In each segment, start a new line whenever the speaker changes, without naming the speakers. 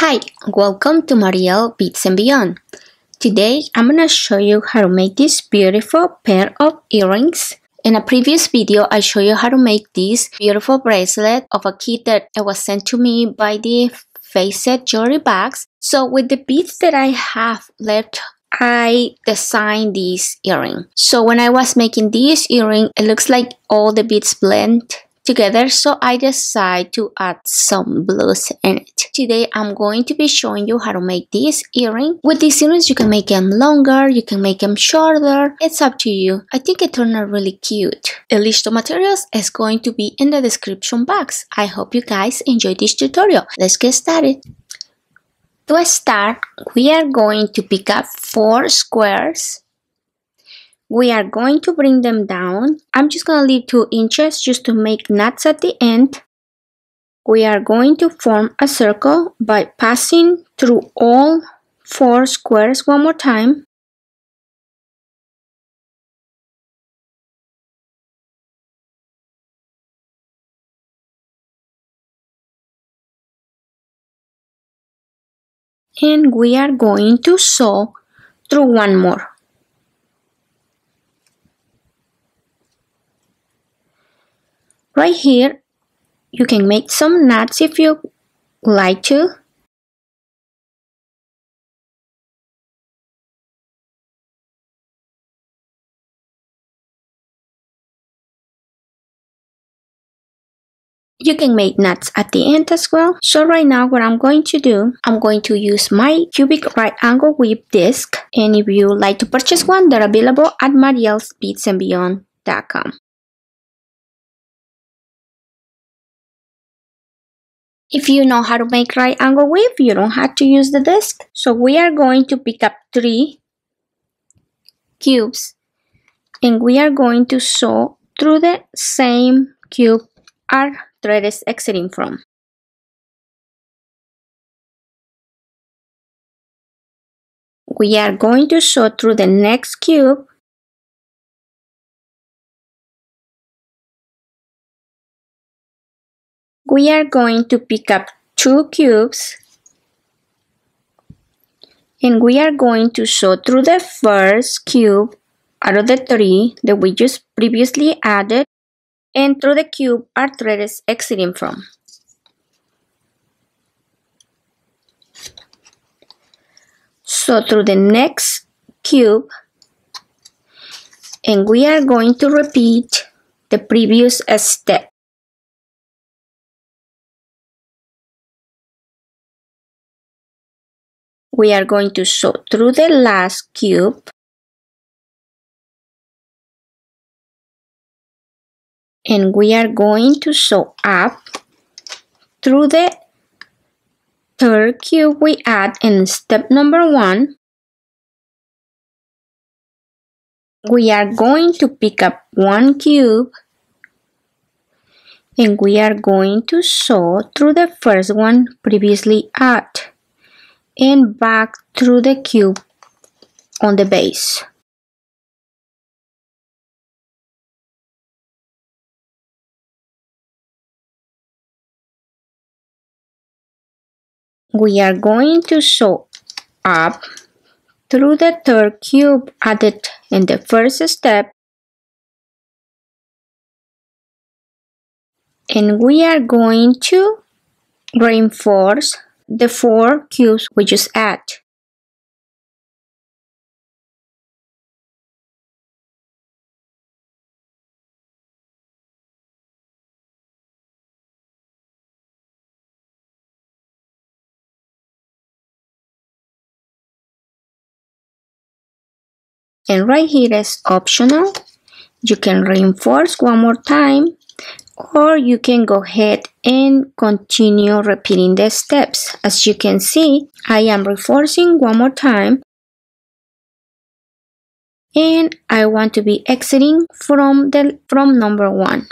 Hi, welcome to Mariel Beads and Beyond. Today I'm going to show you how to make this beautiful pair of earrings. In a previous video I showed you how to make this beautiful bracelet of a kit that was sent to me by the Facet Jewelry Bags. So with the beads that I have left, I designed this earring. So when I was making this earring, it looks like all the beads blend together, so I decided to add some blues in it. Today I'm going to be showing you how to make this earring. With these earrings you can make them longer, you can make them shorter, it's up to you. I think it turned out really cute. The list of materials is going to be in the description box. I hope you guys enjoyed this tutorial. Let's get started. To start, we are going to pick up 4 squares. We are going to bring them down. I'm just going to leave 2 inches just to make knots at the end. We are going to form a circle by passing through all 4 squares one more time. And we are going to sew through one more. Right here, you can make some knots if you like to. You can make knots at the end as well. So right now what I'm going to do, I'm going to use my cubic right angle whip disc. And if you like to purchase one, they're available at MarielBeadsandBeyond.com. If you know how to make right angle whip, you don't have to use the disc. So we are going to pick up 3 cubes and we are going to sew through the same cube our thread is exiting from. We are going to sew through the next cube. We are going to pick up 2 cubes and we are going to sew through the first cube out of the 3 that we just previously added and through the cube our thread is exiting from. So through the next cube, and we are going to repeat the previous step. We are going to sew through the last cube and we are going to sew up through the 3rd cube we add in step number 1. We are going to pick up 1 cube and we are going to sew through the first one previously added and back through the cube on the base. We are going to sew up through the 3rd cube added in the first step and we are going to reinforce the 4 cubes we just added. And right here is optional. You can reinforce one more time or you can go ahead and continue repeating the steps. As you can see, I am reinforcing one more time and I want to be exiting from number 1.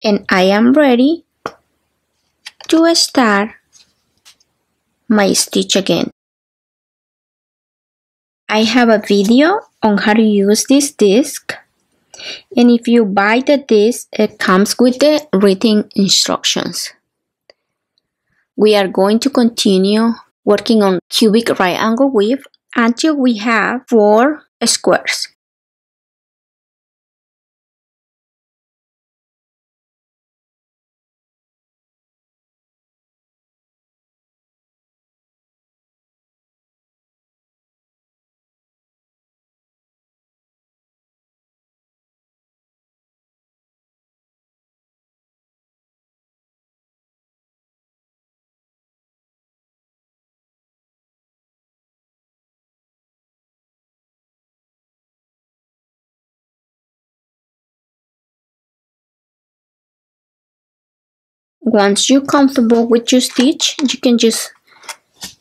And I am ready to start my stitch again. I have a video on how to use this disc, and if you buy the disc, it comes with the written instructions. we are going to continue working on cubic right angle weave until we have 4 squares. Once you're comfortable with your stitch, you can just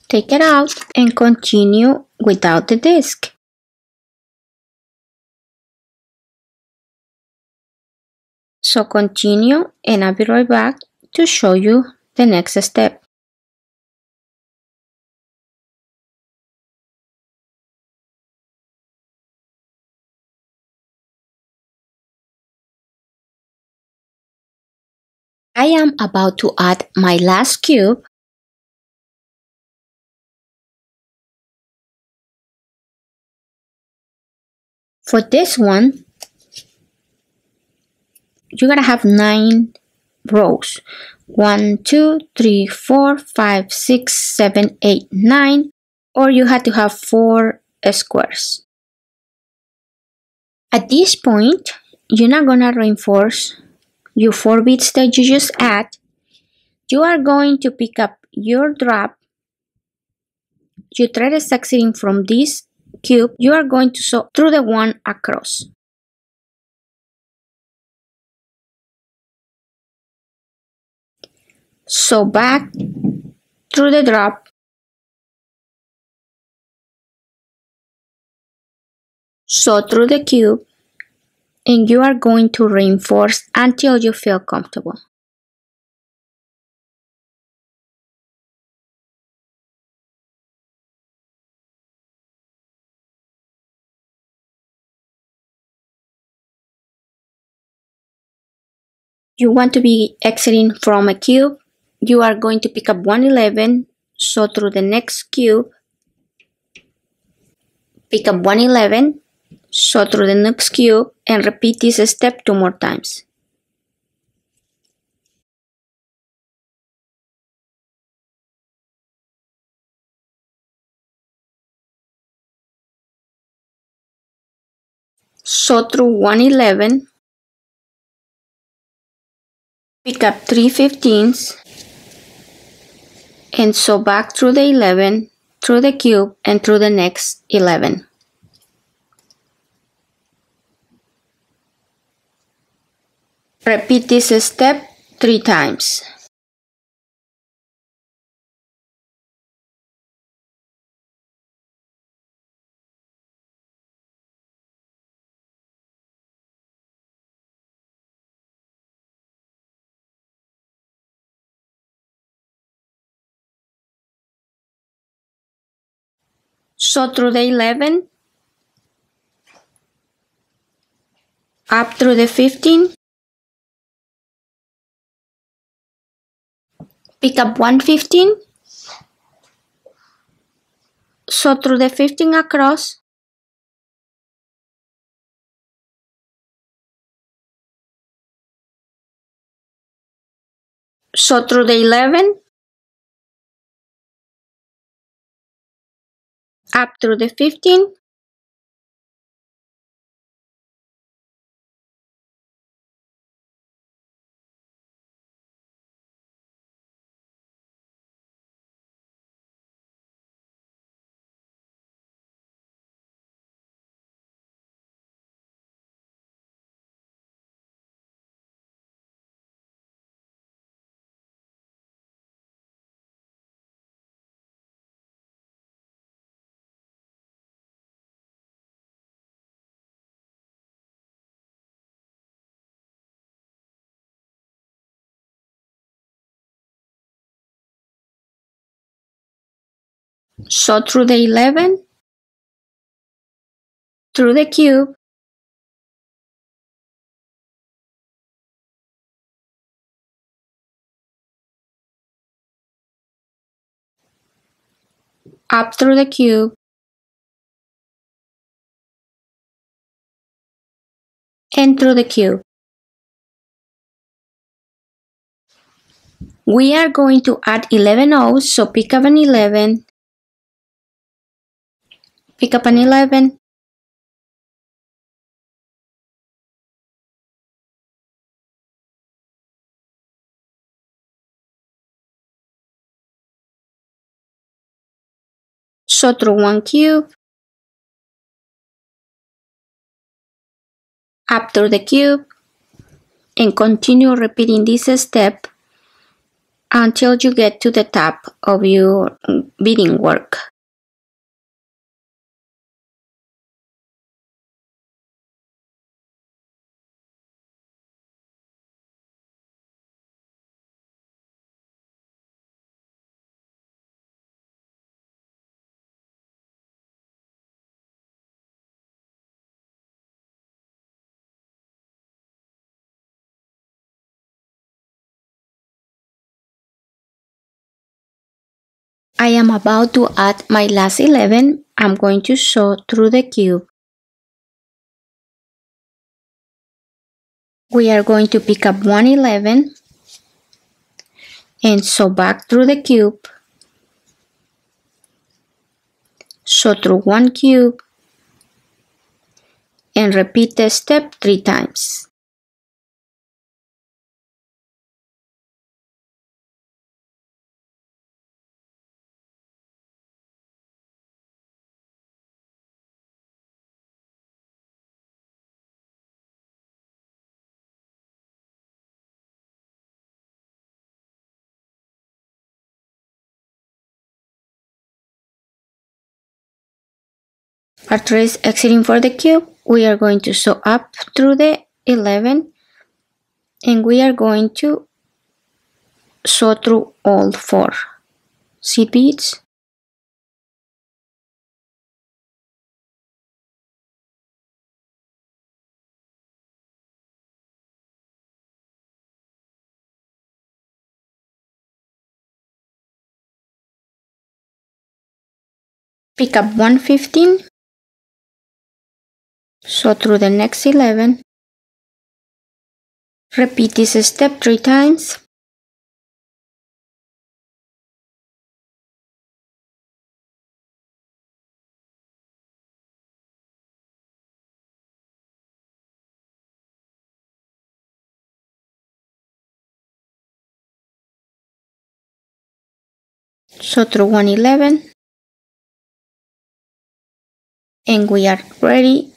take it out and continue without the disc. So continue, and I'll be right back to show you the next step. I am about to add my last cube. For this one, you're gonna have 9 rows. 1, 2, 3, 4, 5, 6, 7, 8, 9, or you had to have 4 squares. At this point, you're not gonna reinforce your 4 beads that you just add. You are going to pick up your drop. Your thread is exiting from this cube. You are going to sew through the one across. Sew back through the drop. Sew through the cube, and you are going to reinforce until you feel comfortable. You want to be exiting from a cube. You are going to pick up 111, sew through the next cube, pick up 111, sew through the next cube, and repeat this step 2 more times. Sew through 111, pick up 3/15, and sew back through the 11, through the cube, and through the next 11. Repeat this step 3 times. Sew through the 11, up through the 15, pick up 115, sew through the 15 across, sew through the 11, up through the 15, sew through the 11, through the cube, up through the cube, and through the cube. We are going to add 11 O's, so pick up an 11, pick up an 11, sew through one cube, up through the cube, and continue repeating this step until you get to the top of your beading work. I am about to add my last 11. I'm going to sew through the cube. We are going to pick up one 11 and sew back through the cube, sew through one cube, and repeat the step 3 times. Our thread is exiting for the cube. We are going to sew up through the 11 and we are going to sew through all 4 seed beads. Pick up one 15, sew through the next 11, repeat this step 3 times, sew through one 11, and we are ready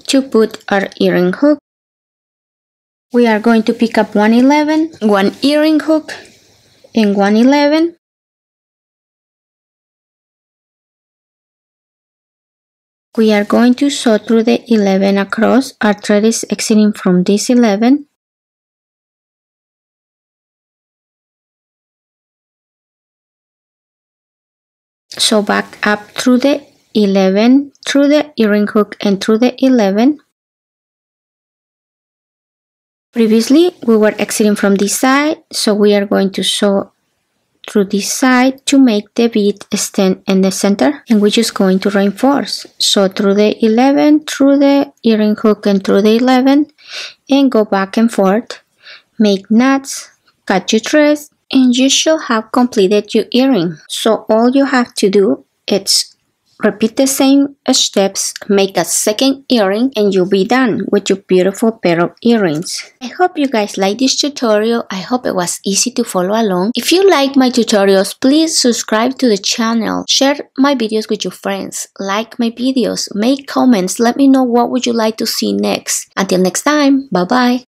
to put our earring hook. We are going to pick up one 11, one earring hook, and one 11. We are going to sew through the 11 across. Our thread is exiting from this 11. Sew back up through the 11, through the earring hook and through the 11. Previously, we were exiting from this side, so we are going to sew through this side to make the bead stand in the center, and we're just going to reinforce. Sew through the 11, through the earring hook and through the 11, and go back and forth. Make knots, cut your threads, and you should have completed your earring. So all you have to do is repeat the same steps, make a second earring, and you'll be done with your beautiful pair of earrings. I hope you guys like this tutorial. I hope it was easy to follow along. If you like my tutorials, please subscribe to the channel, share my videos with your friends, like my videos, make comments, let me know what would you like to see next. Until next time, bye bye.